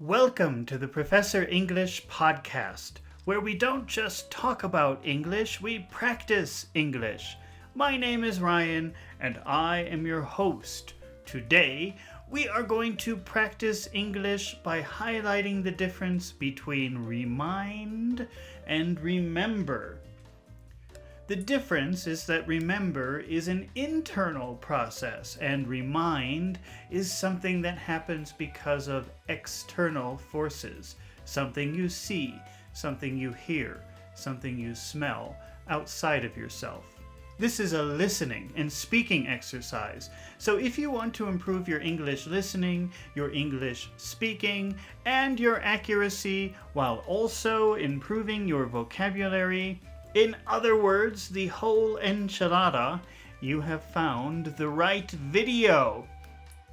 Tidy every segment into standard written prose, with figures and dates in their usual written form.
Welcome to the Professor English podcast, where we don't just talk about English, we practice English. My name is Ryan, and I am your host. Today, we are going to practice English by highlighting the difference between remind and remember. The difference is that remember is an internal process and remind is something that happens because of external forces, something you see, something you hear, something you smell outside of yourself. This is a listening and speaking exercise, so if you want to improve your English listening, your English speaking, and your accuracy while also improving your vocabulary, in other words, the whole enchilada, you have found the right video.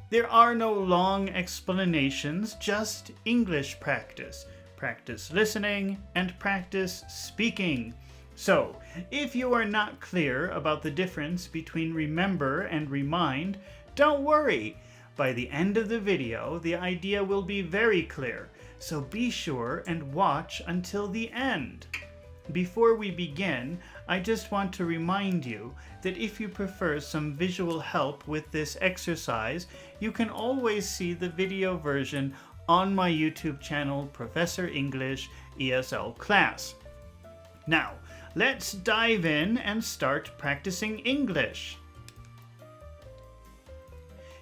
There are no long explanations, just English practice. Practice listening and practice speaking. So, if you are not clear about the difference between remember and remind, don't worry. By the end of the video, the idea will be very clear. So be sure and watch until the end. Before we begin, I just want to remind you that if you prefer some visual help with this exercise, you can always see the video version on my YouTube channel, Professor English ESL Class. Now, let's dive in and start practicing English.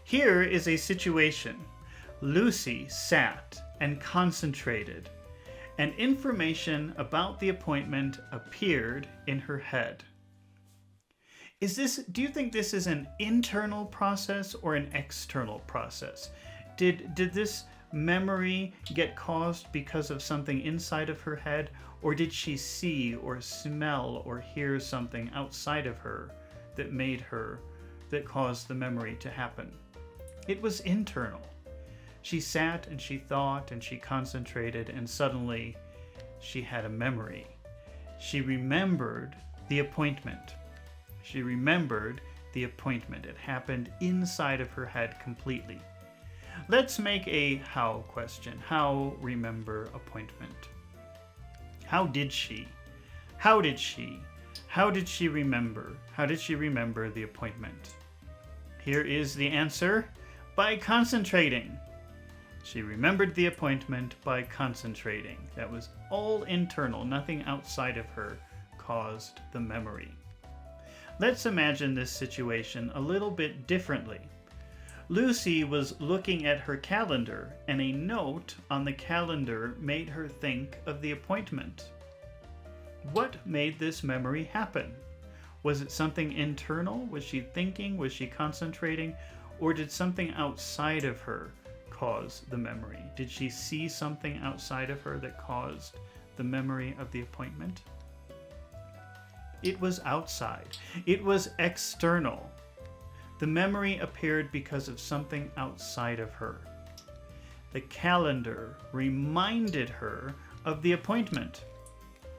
Here is a situation. Lucy sat and concentrated, and information about the appointment appeared in her head. Do you think this is an internal process or an external process? Did this memory get caused because of something inside of her head, or did she see or smell or hear something outside of her that caused the memory to happen? It was internal. She sat and she thought and she concentrated, and suddenly she had a memory. She remembered the appointment. She remembered the appointment. It happened inside of her head completely. Let's make a how question. How remember appointment? How did she? How did she? How did she remember? How did she remember the appointment? Here is the answer. By concentrating. She remembered the appointment by concentrating. That was all internal. Nothing outside of her caused the memory. Let's imagine this situation a little bit differently. Lucy was looking at her calendar, and a note on the calendar made her think of the appointment. What made this memory happen? Was it something internal? Was she thinking? Was she concentrating? Or did something outside of her cause the memory? Did she see something outside of her that caused the memory of the appointment? It was outside. It was external. The memory appeared because of something outside of her. The calendar reminded her of the appointment.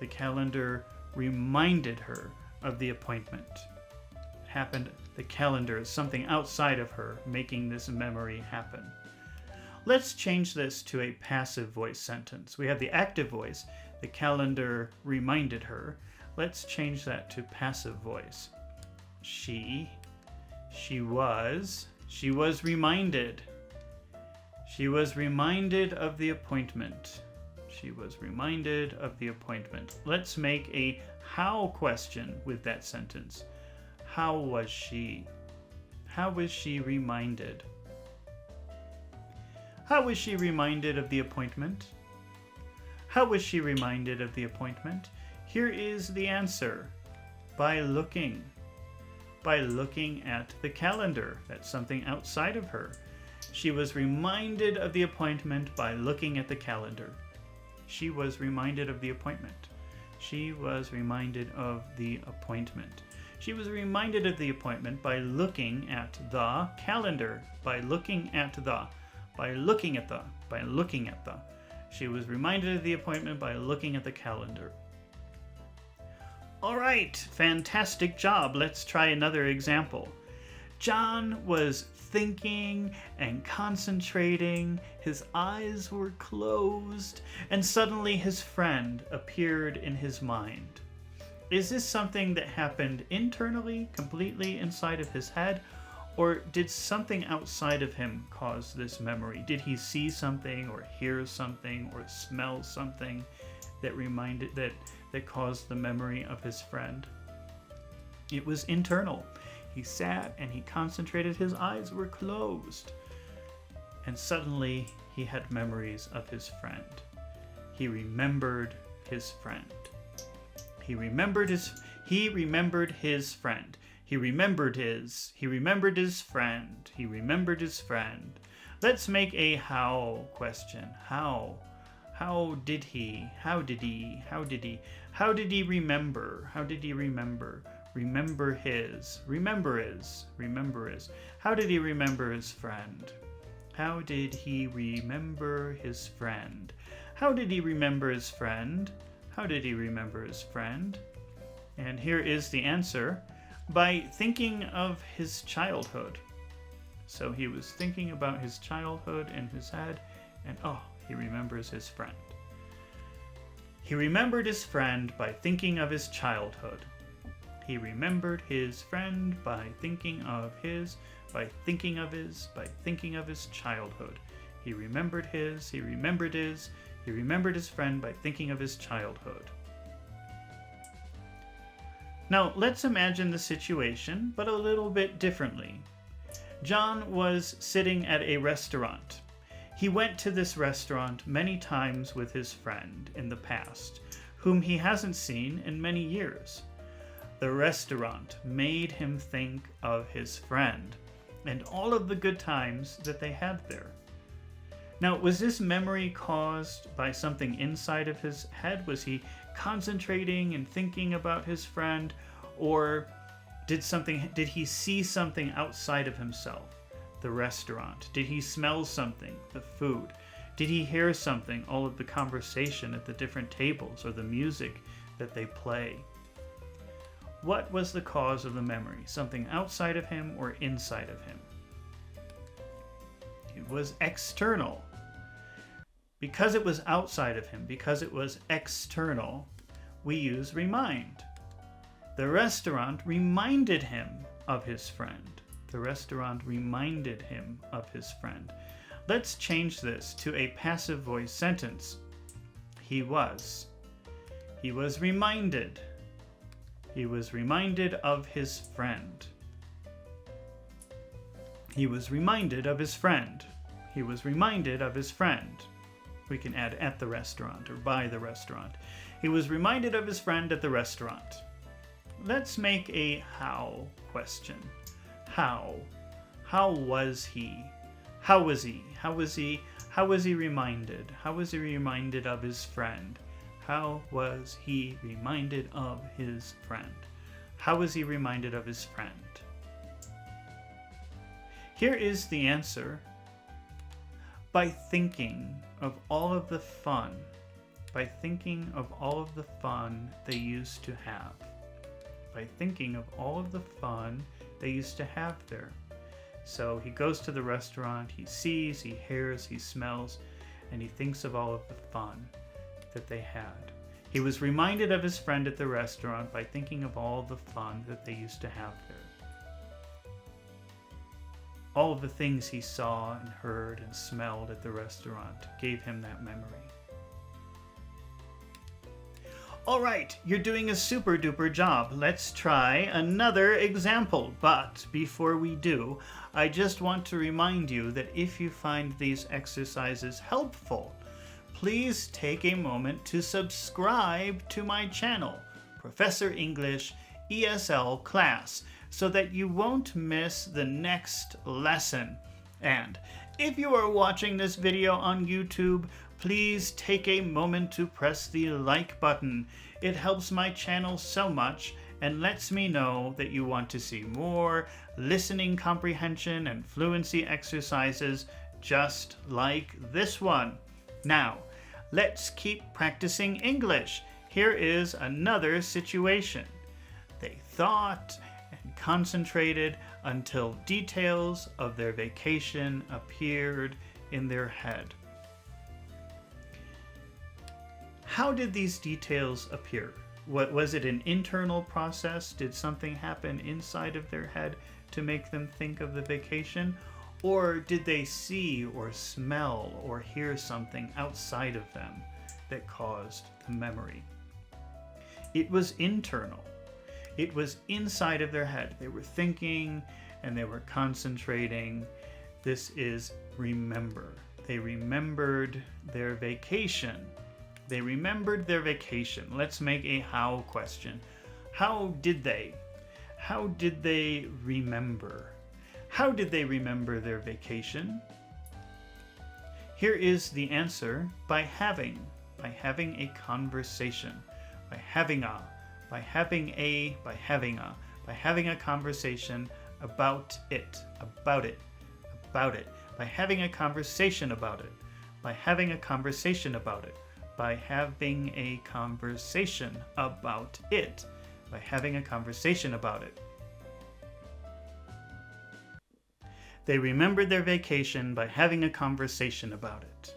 The calendar reminded her of the appointment. It happened. The calendar is something outside of her making this memory happen. Let's change this to a passive voice sentence. We have the active voice. The calendar reminded her. Let's change that to passive voice. She was reminded. She was reminded of the appointment. She was reminded of the appointment. Let's make a how question with that sentence. How was she? How was she reminded? How was she reminded of the appointment? How was she reminded of the appointment? Here is the answer. By looking. By looking at the calendar. That's something outside of her. She was reminded of the appointment by looking at the calendar. She was reminded of the appointment. She was reminded of the appointment. She was reminded of the appointment by looking at the calendar. By looking at the. She was reminded of the appointment by looking at the calendar. All right, fantastic job. Let's try another example. John was thinking and concentrating. His eyes were closed, and suddenly his friend appeared in his mind. Is this something that happened internally, completely inside of his head, or did something outside of him cause this memory? Did he see something or hear something or smell something that caused the memory of his friend? It was internal. He sat and he concentrated. His eyes were closed. And suddenly he had memories of his friend. He remembered his friend. He remembered his friend. He remembered his friend. He remembered his friend. Let's make a how question. How did he remember? Remember his. How did he remember his friend? How did he remember his friend? How did he remember his friend? How did he remember his friend? And here is the answer. By thinking of his childhood. So he was thinking about his childhood in his head, and he remembers his friend. He remembered his friend by thinking of his childhood. He remembered his friend by thinking of his childhood. He remembered his friend by thinking of his childhood. Now, let's imagine the situation, but a little bit differently. John was sitting at a restaurant. He went to this restaurant many times with his friend in the past, whom he hasn't seen in many years. The restaurant made him think of his friend and all of the good times that they had there. Now, was this memory caused by something inside of his head? Was he concentrating and thinking about his friend, or did he see something outside of himself? The restaurant. Did he smell something? The food. Did he hear something? All of the conversation at the different tables or the music that they play. What was the cause of the memory? Something outside of him or inside of him? It was external. Because it was outside of him, because it was external, we use remind. The restaurant reminded him of his friend. The restaurant reminded him of his friend. Let's change this to a passive voice sentence. He was reminded. He was reminded of his friend. He was reminded of his friend. He was reminded of his friend. We can add at the restaurant or by the restaurant. He was reminded of his friend at the restaurant. Let's make a how question. How? How was he? How was he? How was he? How was he reminded? How was he reminded of his friend? How was he reminded of his friend? How was he reminded of his friend? Here is the answer. By thinking of all of the fun. By thinking of all of the fun they used to have. By thinking of all of the fun they used to have there. So he goes to the restaurant, he sees, he hears, he smells, and he thinks of all of the fun that they had. He was reminded of his friend at the restaurant by thinking of all the fun that they used to have there. All of the things he saw and heard and smelled at the restaurant gave him that memory. All right, you're doing a super duper job. Let's try another example. But before we do, I just want to remind you that if you find these exercises helpful, please take a moment to subscribe to my channel, Professor English ESL Class, so that you won't miss the next lesson. And if you are watching this video on YouTube, please take a moment to press the like button. It helps my channel so much and lets me know that you want to see more listening comprehension and fluency exercises just like this one. Now, let's keep practicing English. Here is another situation. They thought and concentrated until details of their vacation appeared in their head. How did these details appear? Was it an internal process? Did something happen inside of their head to make them think of the vacation? Or did they see or smell or hear something outside of them that caused the memory? It was internal. It was inside of their head. They were thinking and they were concentrating. This is remember. They remembered their vacation. They remembered their vacation. Let's make a how question. How did they? How did they remember? How did they remember their vacation? Here is the answer: by having a conversation, by having a conversation about it, by having a conversation about it, by having a conversation about it, by having a conversation about it, by having a conversation about it. They remembered their vacation by having a conversation about it.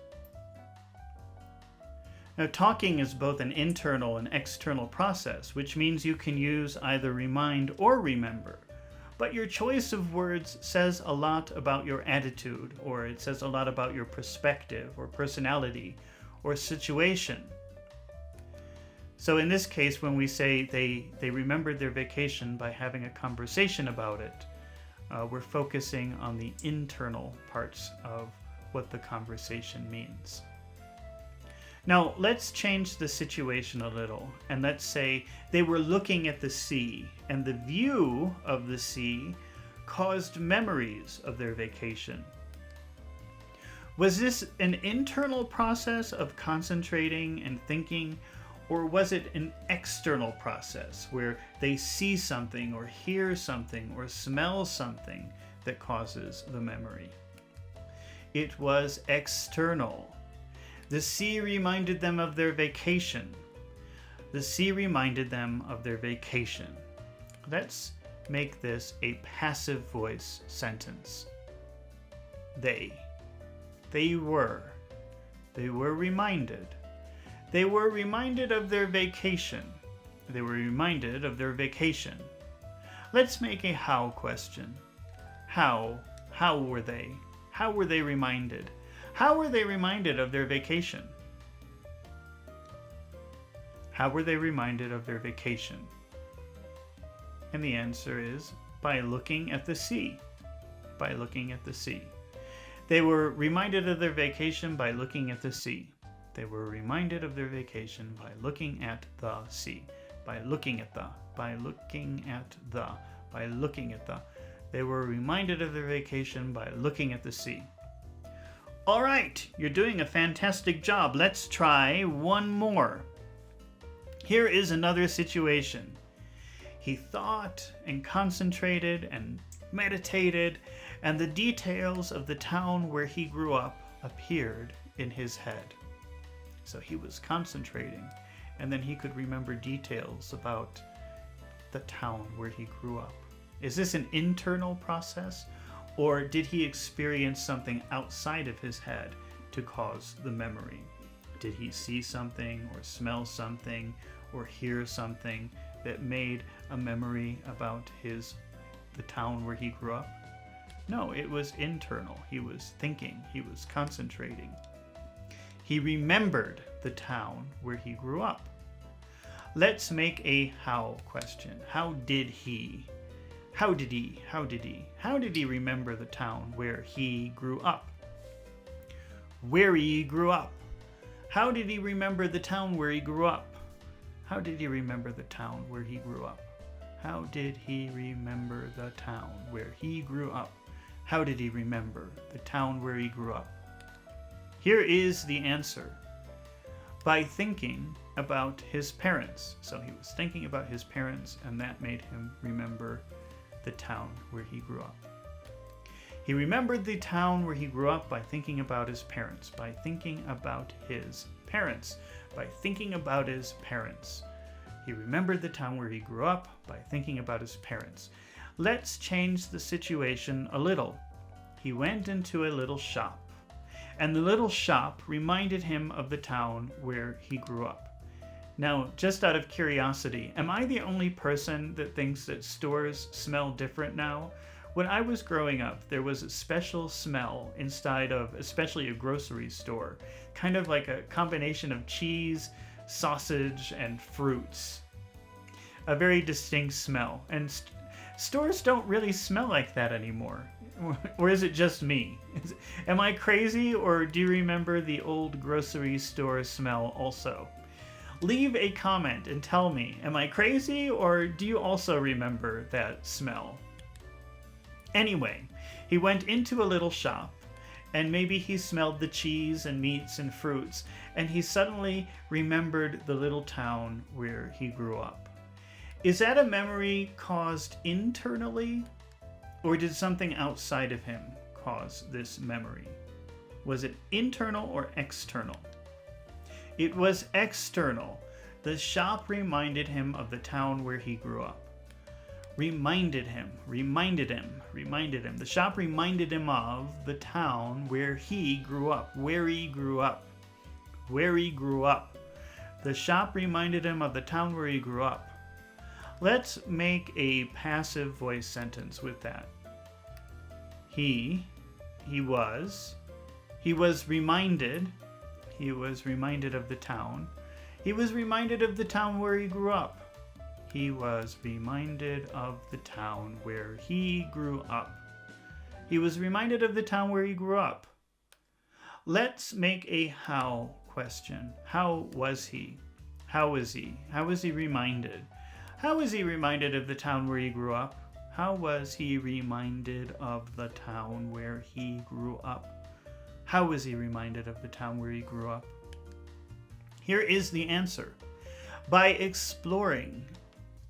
Now, talking is both an internal and external process, which means you can use either remind or remember. But your choice of words says a lot about your attitude, or it says a lot about your perspective or personality or situation. So in this case, when we say they remembered their vacation by having a conversation about it, we're focusing on the internal parts of what the conversation means. Now, let's change the situation a little, and let's say they were looking at the sea, and the view of the sea caused memories of their vacation. Was this an internal process of concentrating and thinking, or was it an external process where they see something or hear something or smell something that causes the memory? It was external. The sea reminded them of their vacation. The sea reminded them of their vacation. Let's make this a passive voice sentence. They were reminded. They were reminded of their vacation. They were reminded of their vacation. Let's make a how question. How were they? How were they reminded? How were they reminded of their vacation? How were they reminded of their vacation? And the answer is by looking at the sea. By looking at the sea. They were reminded of their vacation by looking at the sea. They were reminded of their vacation by looking at the sea. By looking at the. By looking at the. By looking at the. They were reminded of their vacation by looking at the sea. All right, you're doing a fantastic job. Let's try one more. Here is another situation. He thought and concentrated and meditated, and the details of the town where he grew up appeared in his head. So he was concentrating, and then he could remember details about the town where he grew up. Is this an internal process, or did he experience something outside of his head to cause the memory? Did he see something or smell something or hear something that made a memory about the town where he grew up? No, it was internal. He was thinking, he was concentrating. He remembered the town where he grew up. Let's make a how question. How did he remember the town where he grew up? Where he grew up. How did he remember the town where he grew up? How did he remember the town where he grew up? How did he remember the town where he grew up? How did he remember the town where he grew up? Here is the answer. By thinking about his parents. So he was thinking about his parents, and that made him remember the town where he grew up. He remembered the town where he grew up by thinking about his parents. By thinking about his parents. By thinking about his parents. He remembered the town where he grew up by thinking about his parents. Let's change the situation a little. He went into a little shop, and the little shop reminded him of the town where he grew up. Now, just out of curiosity, am I the only person that thinks that stores smell different now? When I was growing up, there was a special smell inside of especially a grocery store, kind of like a combination of cheese, sausage, and fruits. A very distinct smell, and stores don't really smell like that anymore. Or is it just me? Am I crazy, or do you remember the old grocery store smell also? Leave a comment and tell me, am I crazy, or do you also remember that smell? Anyway, he went into a little shop, and maybe he smelled the cheese and meats and fruits, and he suddenly remembered the little town where he grew up. Is that a memory caused internally, or did something outside of him cause this memory? Was it internal or external? It was external. The shop reminded him of the town where he grew up. Reminded him. The shop reminded him of the town where he grew up. The shop reminded him of the town where he grew up. Let's make a passive voice sentence with that. He was reminded of the town. He was reminded of the town where he grew up. He was reminded of the town where he grew up. He was reminded of the town where he grew up. Let's make a how question. How was he? How was he? How was he reminded? How was he reminded of the town where he grew up? How was he reminded of the town where he grew up? How was he reminded of the town where he grew up? Here is the answer. By exploring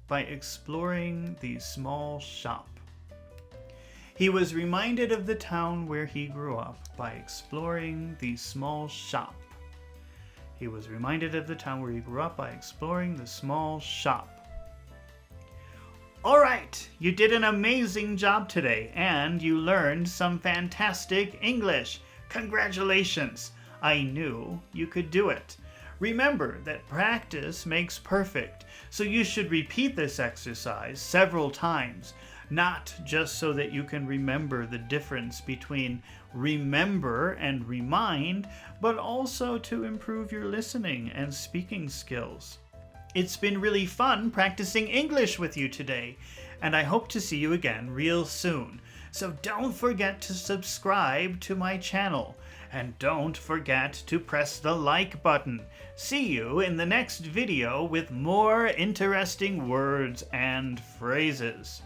the small shop. He was reminded of the town where he grew up by exploring the small shop. He was reminded of the town where he grew up by exploring the small shop. All right, you did an amazing job today, and you learned some fantastic English. Congratulations! I knew you could do it. Remember that practice makes perfect, so you should repeat this exercise several times, not just so that you can remember the difference between remember and remind, but also to improve your listening and speaking skills. It's been really fun practicing English with you today, and I hope to see you again real soon. So don't forget to subscribe to my channel. And don't forget to press the like button. See you in the next video with more interesting words and phrases.